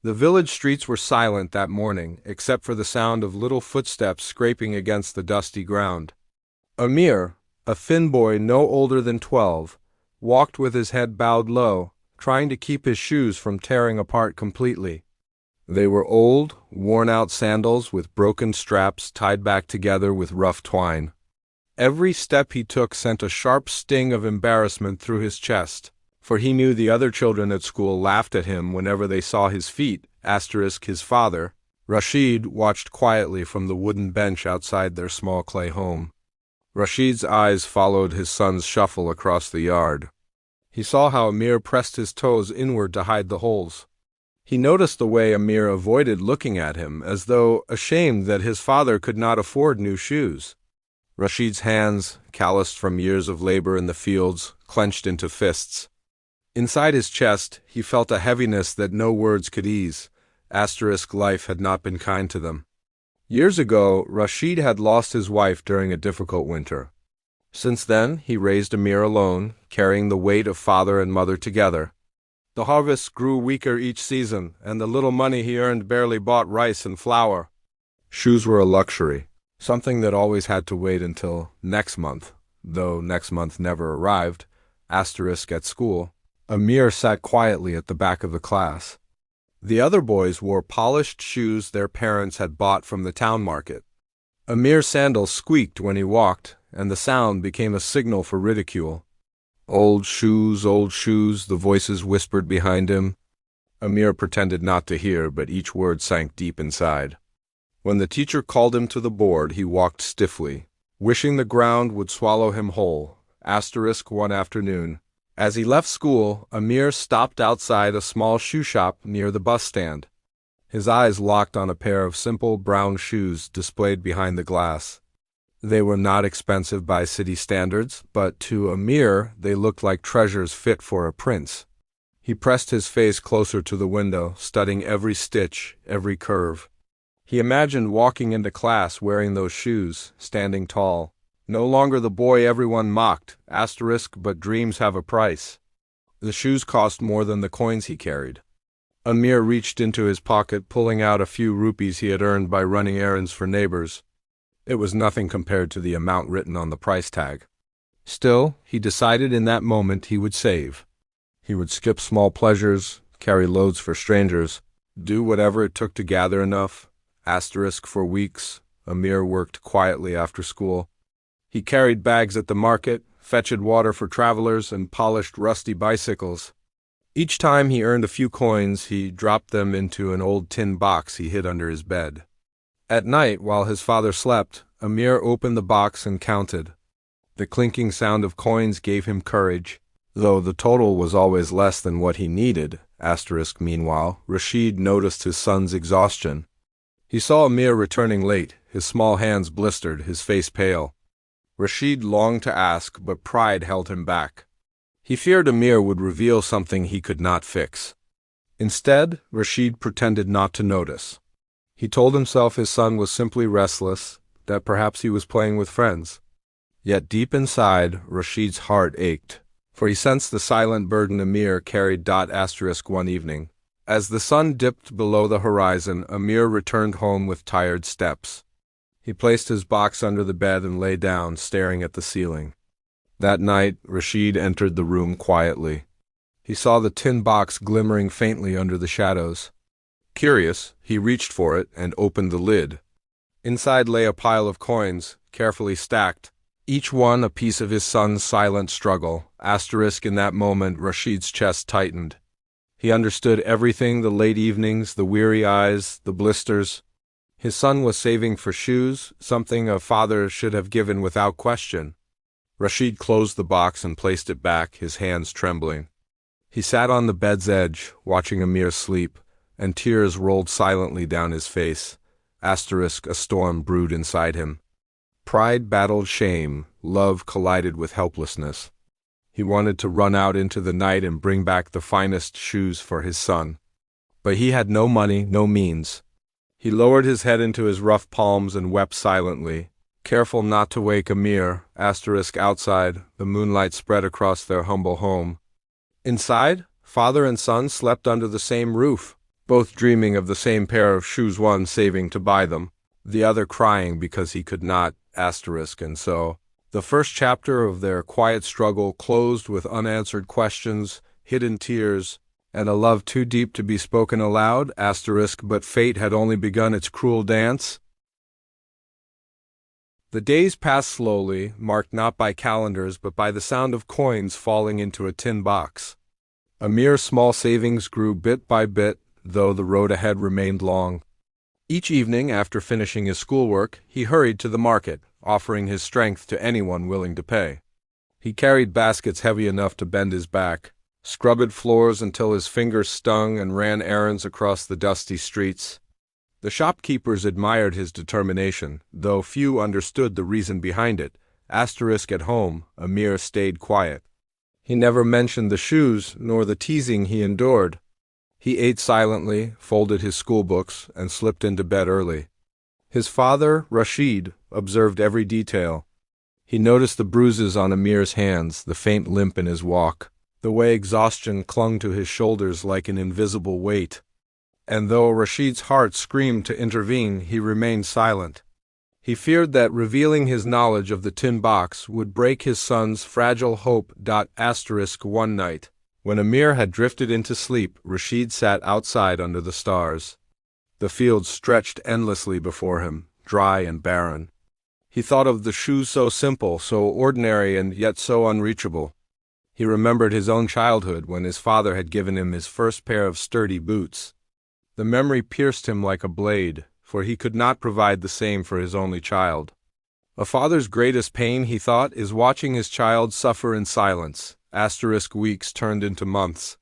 The village streets were silent that morning, except for the sound of little footsteps scraping against the dusty ground. Amir, a thin boy no older than 12, walked with his head bowed low, trying to keep his shoes from tearing apart completely. They were old, worn-out sandals with broken straps tied back together with rough twine. Every step he took sent a sharp sting of embarrassment through his chest, for he knew the other children at school laughed at him whenever they saw his feet. His father, Rashid, watched quietly from the wooden bench outside their small clay home. Rashid's eyes followed his son's shuffle across the yard. He saw how Amir pressed his toes inward to hide the holes. He noticed the way Amir avoided looking at him, as though ashamed that his father could not afford new shoes. Rashid's hands, calloused from years of labor in the fields, clenched into fists. Inside his chest, he felt a heaviness that no words could ease. Life had not been kind to them. Years ago, Rashid had lost his wife during a difficult winter. Since then, he raised Amir alone, carrying the weight of father and mother together. The harvests grew weaker each season, and the little money he earned barely bought rice and flour. Shoes were a luxury, something that always had to wait until next month, though next month never arrived. At school, Amir sat quietly at the back of the class. The other boys wore polished shoes their parents had bought from the town market. Amir's sandals squeaked when he walked, and the sound became a signal for ridicule. Old shoes, the voices whispered behind him. Amir pretended not to hear, but each word sank deep inside. When the teacher called him to the board, he walked stiffly, wishing the ground would swallow him whole. One afternoon, as he left school, Amir stopped outside a small shoe shop near the bus stand. His eyes locked on a pair of simple brown shoes displayed behind the glass. They were not expensive by city standards, but to Amir they looked like treasures fit for a prince. He pressed his face closer to the window, studying every stitch, every curve. He imagined walking into class wearing those shoes, standing tall. No longer the boy everyone mocked, but dreams have a price. The shoes cost more than the coins he carried. Amir reached into his pocket, pulling out a few rupees he had earned by running errands for neighbors. It was nothing compared to the amount written on the price tag. Still, he decided in that moment he would save. He would skip small pleasures, carry loads for strangers, do whatever it took to gather enough. For weeks, Amir worked quietly after school. He carried bags at the market, fetched water for travelers, and polished rusty bicycles. Each time he earned a few coins, he dropped them into an old tin box he hid under his bed. At night, while his father slept, Amir opened the box and counted. The clinking sound of coins gave him courage, though the total was always less than what he needed. Meanwhile, Rashid noticed his son's exhaustion. He saw Amir returning late, his small hands blistered, his face pale. Rashid longed to ask, but pride held him back. He feared Amir would reveal something he could not fix. Instead, Rashid pretended not to notice. He told himself his son was simply restless, that perhaps he was playing with friends. Yet deep inside, Rashid's heart ached, for he sensed the silent burden Amir carried. One evening, as the sun dipped below the horizon, Amir returned home with tired steps. He placed his box under the bed and lay down, staring at the ceiling. That night, Rashid entered the room quietly. He saw the tin box glimmering faintly under the shadows. Curious, he reached for it and opened the lid. Inside lay a pile of coins, carefully stacked, each one a piece of his son's silent struggle. In that moment, Rashid's chest tightened. He understood everything: the late evenings, the weary eyes, the blisters. His son was saving for shoes, something a father should have given without question. Rashid closed the box and placed it back, his hands trembling. He sat on the bed's edge, watching Amir sleep, and tears rolled silently down his face. A storm brewed inside him. Pride battled shame, love collided with helplessness. He wanted to run out into the night and bring back the finest shoes for his son. But he had no money, no means. He lowered his head into his rough palms and wept silently, careful not to wake Amir. Outside, the moonlight spread across their humble home. Inside, father and son slept under the same roof. both dreaming of the same pair of shoes, one saving to buy them, the other crying because he could not, and so. The first chapter of their quiet struggle closed with unanswered questions, hidden tears, and a love too deep to be spoken aloud, but fate had only begun its cruel dance. The days passed slowly, marked not by calendars but by the sound of coins falling into a tin box. Amir's small savings grew bit by bit, though the road ahead remained long. Each evening, after finishing his schoolwork, he hurried to the market, offering his strength to anyone willing to pay. He carried baskets heavy enough to bend his back, scrubbed floors until his fingers stung, and ran errands across the dusty streets. The shopkeepers admired his determination, though few understood the reason behind it. At home, Amir stayed quiet. He never mentioned the shoes, nor the teasing he endured. He ate silently, folded his schoolbooks, and slipped into bed early. His father, Rashid, observed every detail. He noticed the bruises on Amir's hands, the faint limp in his walk, the way exhaustion clung to his shoulders like an invisible weight. And though Rashid's heart screamed to intervene, he remained silent. He feared that revealing his knowledge of the tin box would break his son's fragile hope. One night, when Amir had drifted into sleep, Rashid sat outside under the stars. The fields stretched endlessly before him, dry and barren. He thought of the shoes, so simple, so ordinary, and yet so unreachable. He remembered his own childhood when his father had given him his first pair of sturdy boots. The memory pierced him like a blade, for he could not provide the same for his only child. A father's greatest pain, he thought, is watching his child suffer in silence. Weeks turned into months.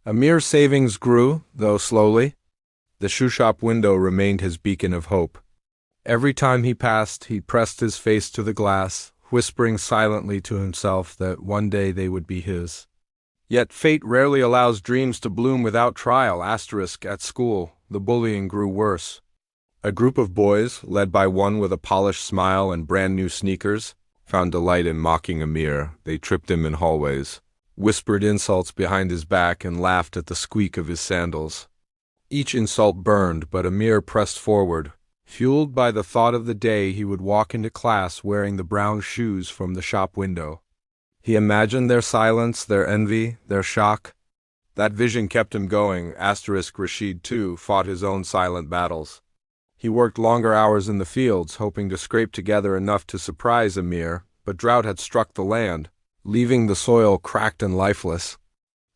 Amir's savings grew, though slowly. The shoe shop window remained his beacon of hope. Every time he passed, he pressed his face to the glass, whispering silently to himself that one day they would be his. Yet fate rarely allows dreams to bloom without trial. At school, the bullying grew worse. A group of boys, led by one with a polished smile and brand-new sneakers, found delight in mocking Amir. They tripped him in hallways, whispered insults behind his back, and laughed at the squeak of his sandals. Each insult burned, but Amir pressed forward, fueled by the thought of the day he would walk into class wearing the brown shoes from the shop window. He imagined their silence, their envy, their shock. That vision kept him going. Rashid, too, fought his own silent battles. He worked longer hours in the fields, hoping to scrape together enough to surprise Amir, but drought had struck the land, leaving the soil cracked and lifeless.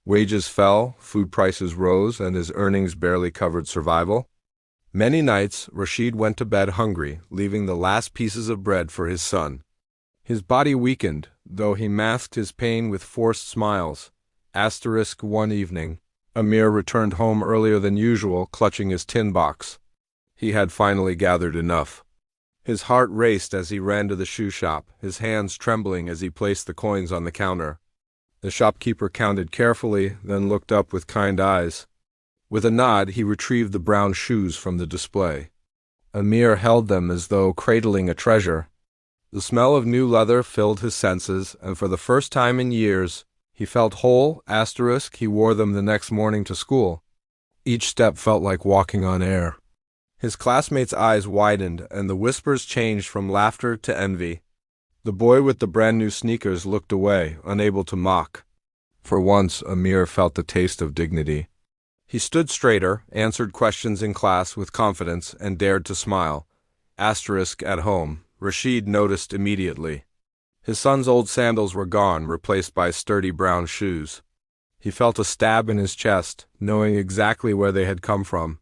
Wages fell, food prices rose, and his earnings barely covered survival. Many nights, Rashid went to bed hungry, leaving the last pieces of bread for his son. His body weakened, though he masked his pain with forced smiles. One evening, Amir returned home earlier than usual, clutching his tin box. He had finally gathered enough. His heart raced as he ran to the shoe shop, his hands trembling as he placed the coins on the counter. The shopkeeper counted carefully, then looked up with kind eyes. With a nod, he retrieved the brown shoes from the display. Amir held them as though cradling a treasure. The smell of new leather filled his senses, and for the first time in years, he felt whole. He wore them the next morning to school. Each step felt like walking on air. His classmates' eyes widened, and the whispers changed from laughter to envy. The boy with the brand-new sneakers looked away, unable to mock. For once, Amir felt the taste of dignity. He stood straighter, answered questions in class with confidence, and dared to smile. At home, Rashid noticed immediately. His son's old sandals were gone, replaced by sturdy brown shoes. He felt a stab in his chest, knowing exactly where they had come from.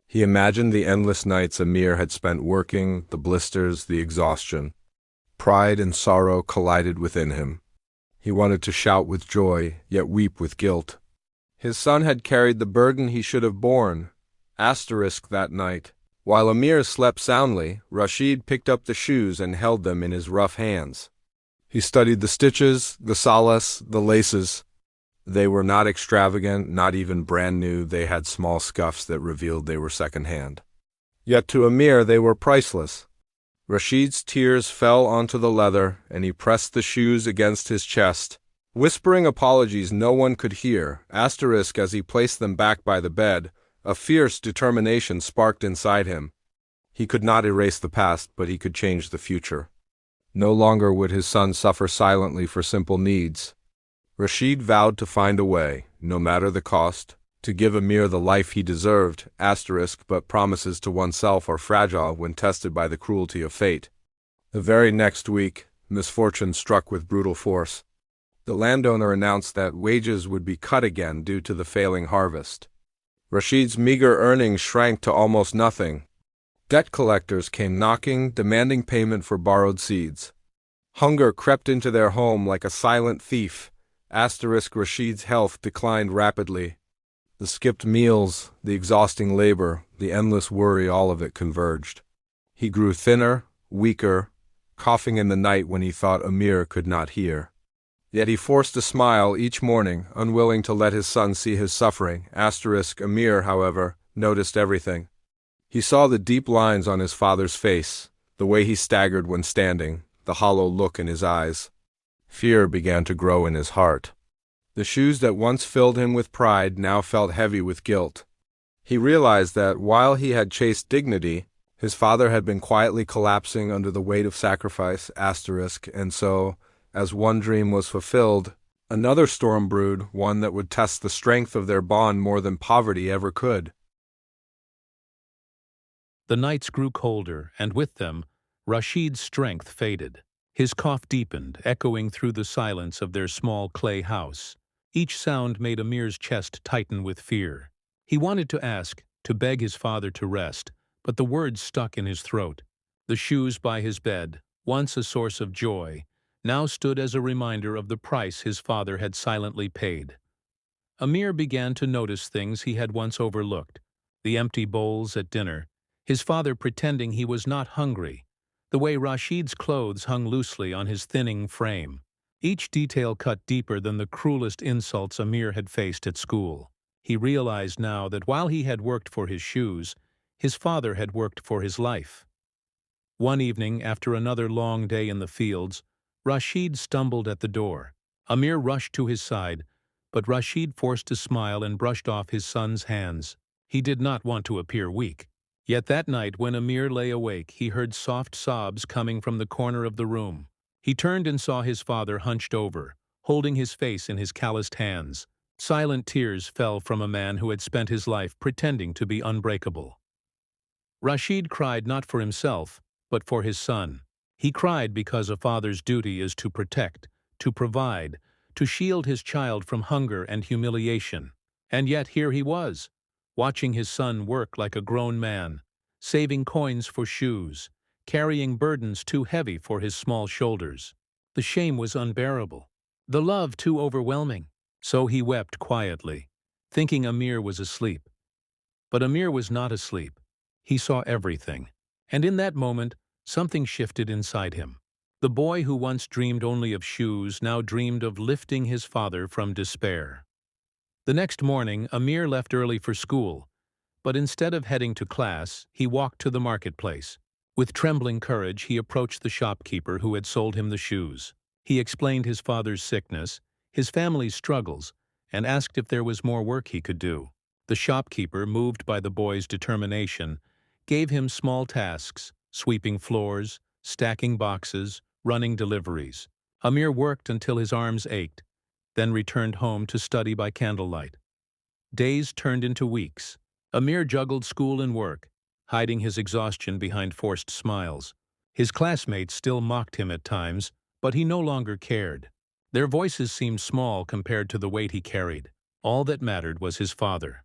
He imagined the endless nights Amir had spent working, the blisters, the exhaustion. Pride and sorrow collided within him. He wanted to shout with joy, yet weep with guilt. His son had carried the burden he should have borne. That night, while Amir slept soundly, Rashid picked up the shoes and held them in his rough hands. He studied the stitches, the solace, the laces. They were not extravagant, not even brand new. They had small scuffs that revealed they were second-hand. Yet to Amir they were priceless. Rashid's tears fell onto the leather, and he pressed the shoes against his chest, whispering apologies no one could hear. As he placed them back by the bed, A fierce determination sparked inside him. He could not erase the past, but he could change the future. No longer would his son suffer silently for simple needs. Rashid vowed to find a way, no matter the cost, to give Amir the life he deserved, but promises to oneself are fragile when tested by the cruelty of fate. The very next week, misfortune struck with brutal force. The landowner announced that wages would be cut again due to the failing harvest. Rashid's meager earnings shrank to almost nothing. Debt collectors came knocking, demanding payment for borrowed seeds. Hunger crept into their home like a silent thief. Rashid's health declined rapidly. The skipped meals, the exhausting labor, the endless worry, all of it converged. He grew thinner, weaker, coughing in the night when he thought Amir could not hear. Yet he forced a smile each morning, unwilling to let his son see his suffering. Amir, however, noticed everything. He saw the deep lines on his father's face, the way he staggered when standing, the hollow look in his eyes. Fear began to grow in his heart. The shoes that once filled him with pride now felt heavy with guilt. He realized that while he had chased dignity, his father had been quietly collapsing under the weight of sacrifice, and so, as one dream was fulfilled, another storm brewed, one that would test the strength of their bond more than poverty ever could. The nights grew colder, and with them, Rashid's strength faded. His cough deepened, echoing through the silence of their small clay house. Each sound made Amir's chest tighten with fear. He wanted to ask, to beg his father to rest, but the words stuck in his throat. The shoes by his bed, once a source of joy, now stood as a reminder of the price his father had silently paid. Amir began to notice things he had once overlooked: the empty bowls at dinner, his father pretending he was not hungry, the way Rashid's clothes hung loosely on his thinning frame. Each detail cut deeper than the cruelest insults Amir had faced at school. He realized now that while he had worked for his shoes, his father had worked for his life. One evening, after another long day in the fields, Rashid stumbled at the door. Amir rushed to his side, but Rashid forced a smile and brushed off his son's hands. He did not want to appear weak. Yet that night, when Amir lay awake, he heard soft sobs coming from the corner of the room. He turned and saw his father hunched over, holding his face in his calloused hands. Silent tears fell from a man who had spent his life pretending to be unbreakable. Rashid cried not for himself, but for his son. He cried because a father's duty is to protect, to provide, to shield his child from hunger and humiliation. And yet here he was, watching his son work like a grown man, saving coins for shoes, carrying burdens too heavy for his small shoulders. The shame was unbearable, the love too overwhelming. So he wept quietly, thinking Amir was asleep. But Amir was not asleep. He saw everything. And in that moment, something shifted inside him. The boy who once dreamed only of shoes now dreamed of lifting his father from despair. The next morning, Amir left early for school, but instead of heading to class, he walked to the marketplace. With trembling courage, he approached the shopkeeper who had sold him the shoes. He explained his father's sickness, his family's struggles, and asked if there was more work he could do. The shopkeeper, moved by the boy's determination, gave him small tasks: sweeping floors, stacking boxes, running deliveries. Amir worked until his arms ached, then returned home to study by candlelight. Days turned into weeks. Amir juggled school and work, hiding his exhaustion behind forced smiles. His classmates still mocked him at times, but he no longer cared. Their voices seemed small compared to the weight he carried. All that mattered was his father.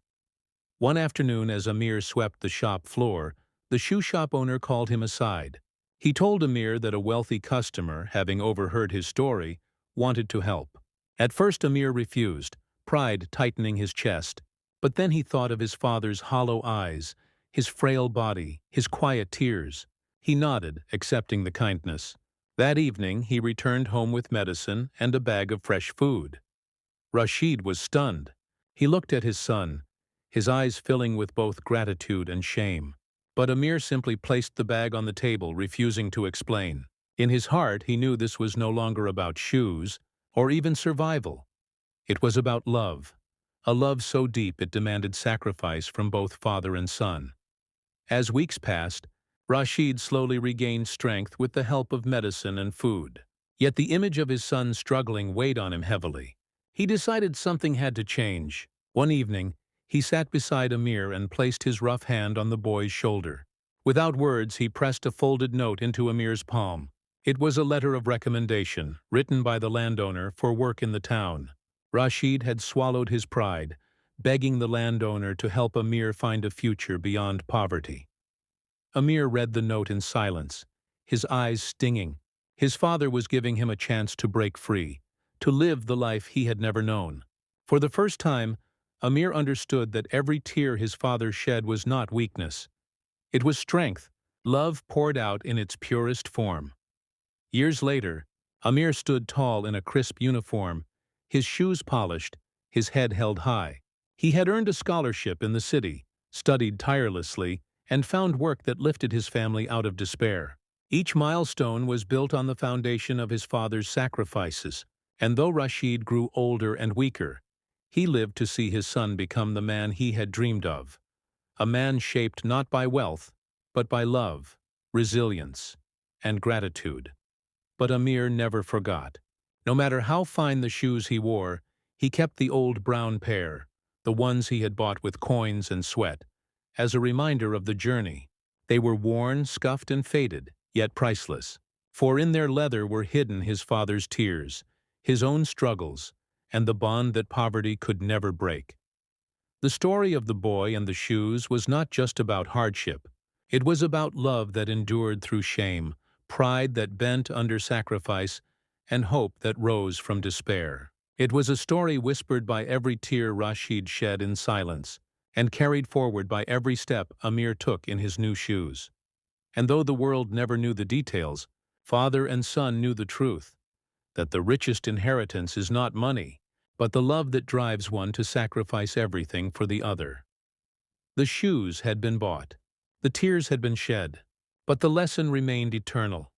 One afternoon, as Amir swept the shop floor, the shoe shop owner called him aside. He told Amir that a wealthy customer, having overheard his story, wanted to help. At first Amir refused, pride tightening his chest. But then he thought of his father's hollow eyes, his frail body, his quiet tears. He nodded, accepting the kindness. That evening he returned home with medicine and a bag of fresh food. Rashid was stunned. He looked at his son, his eyes filling with both gratitude and shame. But Amir simply placed the bag on the table, refusing to explain. In his heart, he knew this was no longer about shoes, or even survival. It was about love. a love so deep it demanded sacrifice from both father and son. As weeks passed, Rashid slowly regained strength with the help of medicine and food. Yet the image of his son struggling weighed on him heavily. He decided something had to change. One evening, he sat beside Amir and placed his rough hand on the boy's shoulder. Without words, he pressed a folded note into Amir's palm. It was a letter of recommendation, written by the landowner for work in the town. Rashid had swallowed his pride, begging the landowner to help Amir find a future beyond poverty. Amir read the note in silence, his eyes stinging. His father was giving him a chance to break free, to live the life he had never known. For the first time, Amir understood that every tear his father shed was not weakness. It was strength, love poured out in its purest form. Years later, Amir stood tall in a crisp uniform, his shoes polished, his head held high. He had earned a scholarship in the city, studied tirelessly, and found work that lifted his family out of despair. Each milestone was built on the foundation of his father's sacrifices, and though Rashid grew older and weaker, he lived to see his son become the man he had dreamed of. A man shaped not by wealth, but by love, resilience, and gratitude. But Amir never forgot. No matter how fine the shoes he wore, he kept the old brown pair, the ones he had bought with coins and sweat, as a reminder of the journey. They were worn, scuffed, and faded, yet priceless. For in their leather were hidden his father's tears, his own struggles, and the bond that poverty could never break. The story of the boy and the shoes was not just about hardship. It was about love that endured through shame, pride that bent under sacrifice, and hope that rose from despair. It was a story whispered by every tear Rashid shed in silence, and carried forward by every step Amir took in his new shoes. And though the world never knew the details, father and son knew the truth, that the richest inheritance is not money, but the love that drives one to sacrifice everything for the other. The shoes had been bought, the tears had been shed, but the lesson remained eternal.